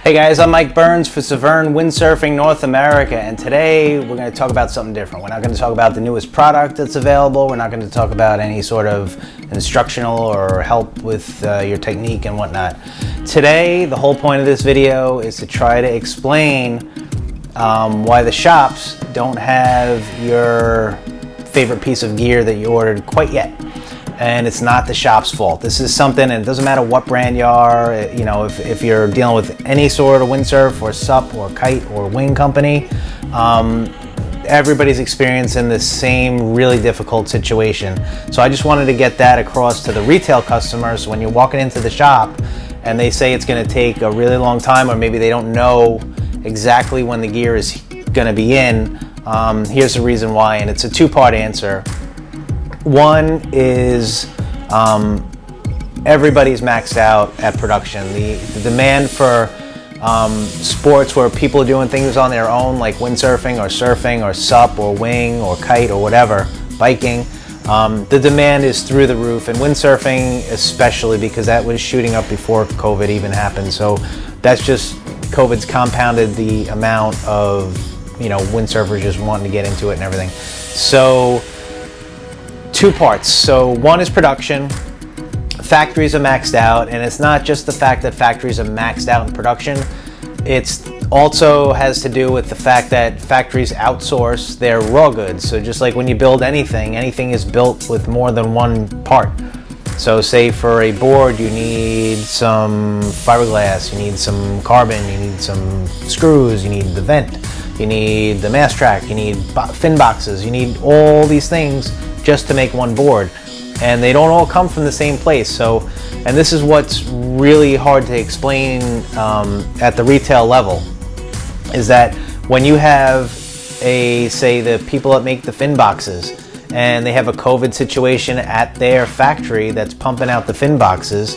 Hey guys, I'm Mike Burns for Severn Windsurfing North America, and today we're going to talk about something different. We're not going to talk about the newest product that's available. We're not going to talk about any sort of instructional or help with your technique and whatnot. Today, the whole point of this video is to try to explain why the shops don't have your favorite piece of gear that you ordered quite yet. And it's not the shop's fault. This is something, and it doesn't matter what brand you are, you know, if you're dealing with any sort of windsurf or SUP or kite or wing company, everybody's experiencing the same really difficult situation. So I just wanted to get that across to the retail customers. When you're walking into the shop and they say it's gonna take a really long time, or maybe they don't know exactly when the gear is gonna be in, here's the reason why, and it's a two-part answer. One is everybody's maxed out at production. The demand for sports where people are doing things on their own, like windsurfing or surfing or SUP or wing or kite or whatever, biking, the demand is through the roof, and windsurfing especially, because that was shooting up before COVID even happened. So that's just, COVID's compounded the amount of, you know, windsurfers just wanting to get into it and everything. So two parts. So one is production. Factories are maxed out, and it's not just the fact that factories are maxed out in production. It's also has to do with the fact that factories outsource their raw goods. So just like when you build anything is built with more than one part. So say for a board you need some fiberglass, you need some carbon, you need some screws, you need the vent, you need the mast track, you need fin boxes, you need all these things just to make one board, and they don't all come from the same place. So, and this is what's really hard to explain at the retail level, is that when you have say the people that make the fin boxes, and they have a COVID situation at their factory that's pumping out the fin boxes.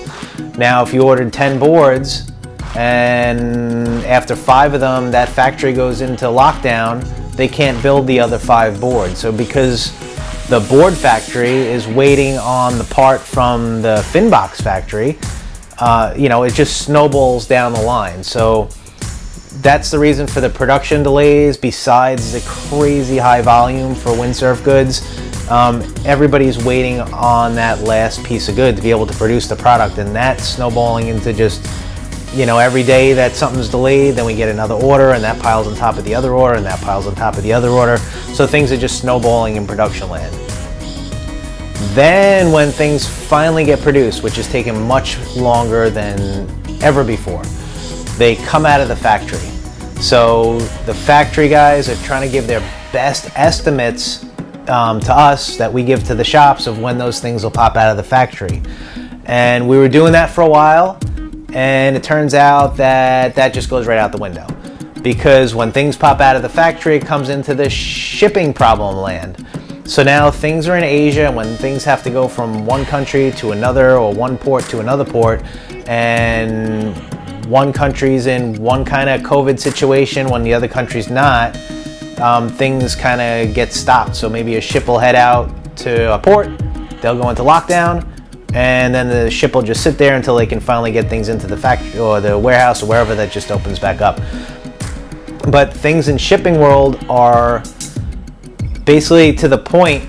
Now, if you ordered 10 boards, and after 5 of them, that factory goes into lockdown, they can't build the other 5 boards. So because the board factory is waiting on the part from the fin box factory, you know, it just snowballs down the line. So that's the reason for the production delays. Besides the crazy high volume for windsurf goods, everybody's waiting on that last piece of good to be able to produce the product, and that's snowballing into just, you know, every day that something's delayed, then we get another order, and that piles on top of the other order, and that piles on top of the other order. So things are just snowballing in production land. Then when things finally get produced, which is taking much longer than ever before, they come out of the factory. So the factory guys are trying to give their best estimates to us that we give to the shops of when those things will pop out of the factory. And we were doing that for a while, and it turns out that that just goes right out the window, because when things pop out of the factory, it comes into the shipping problem land. So now things are in Asia, and when things have to go from one country to another, or one port to another port, and one country's in one kind of COVID situation when the other country's not, things kind of get stopped. So maybe a ship will head out to a port, they'll go into lockdown, and then the ship will just sit there until they can finally get things into the factory or the warehouse or wherever that just opens back up. But things in shipping world are basically to the point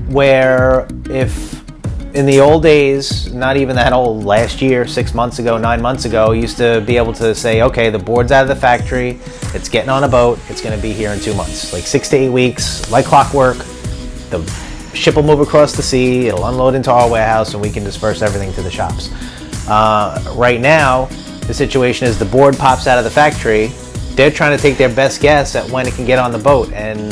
where, if in the old days, not even that old, last year, 6 months ago, 9 months ago, used to be able to say, okay, the board's out of the factory, it's getting on a boat, it's going to be here in 2 months, like 6 to 8 weeks, like clockwork. The ship will move across the sea, it'll unload into our warehouse, and we can disperse everything to the shops. Right now, the situation is the board pops out of the factory, they're trying to take their best guess at when it can get on the boat, and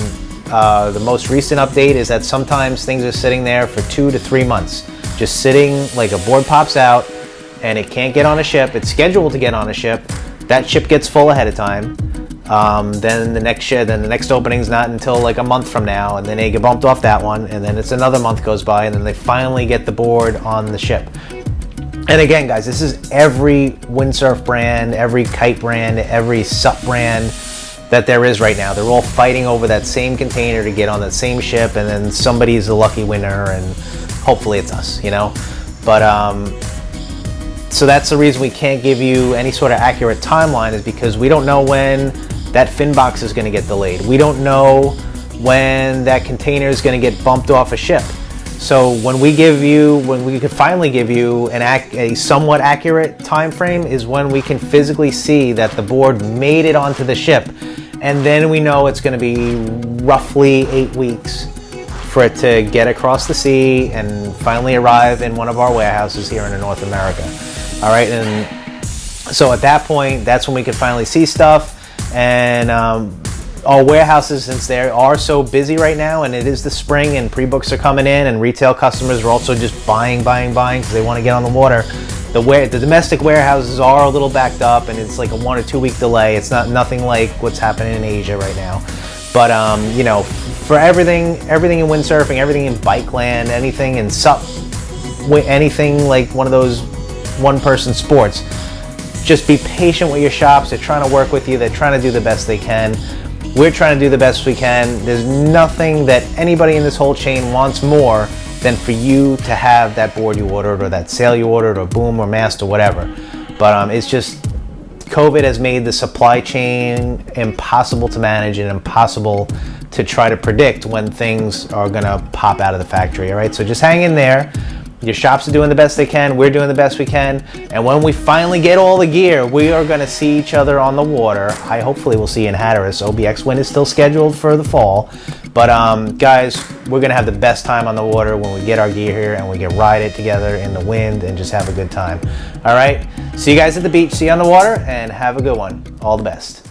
the most recent update is that sometimes things are sitting there for 2 to 3 months, just sitting, like a board pops out and it can't get on a ship. It's scheduled to get on a ship, that ship gets full ahead of time, then the next opening's not until like a month from now, and then they get bumped off that one, and then it's another month goes by, and then they finally get the board on the ship. And again, guys, this is every windsurf brand, every kite brand, every SUP brand that there is right now. They're all fighting over that same container to get on that same ship, and then somebody's the lucky winner, and hopefully it's us, you know. But So that's the reason we can't give you any sort of accurate timeline, is because we don't know when that fin box is going to get delayed. We don't know when that container is going to get bumped off a ship. So when we could finally give you a somewhat accurate time frame is when we can physically see that the board made it onto the ship. And then we know it's going to be roughly 8 weeks for it to get across the sea and finally arrive in one of our warehouses here in North America. All right, and so at that point, that's when we can finally see stuff. And our warehouses, since they are so busy right now, and it is the spring and pre-books are coming in, and retail customers are also just buying because they want to get on the water. The domestic warehouses are a little backed up, and it's like a 1 or 2 week delay. It's nothing like what's happening in Asia right now. But you know, for everything in windsurfing, everything in bike land, anything in anything like one of those one-person sports, just be patient with your shops. They're trying to work with you. They're trying to do the best they can. We're trying to do the best we can. There's nothing that anybody in this whole chain wants more than for you to have that board you ordered, or that sail you ordered, or boom, or mast, or whatever. But it's just, COVID has made the supply chain impossible to manage and impossible to try to predict when things are gonna pop out of the factory, all right? So just hang in there. Your shops are doing the best they can. We're doing the best we can. And when we finally get all the gear, we are going to see each other on the water. Hopefully we'll see you in Hatteras. OBX Wind is still scheduled for the fall. But guys, we're going to have the best time on the water when we get our gear here and we can ride it together in the wind and just have a good time. All right. See you guys at the beach. See you on the water, and have a good one. All the best.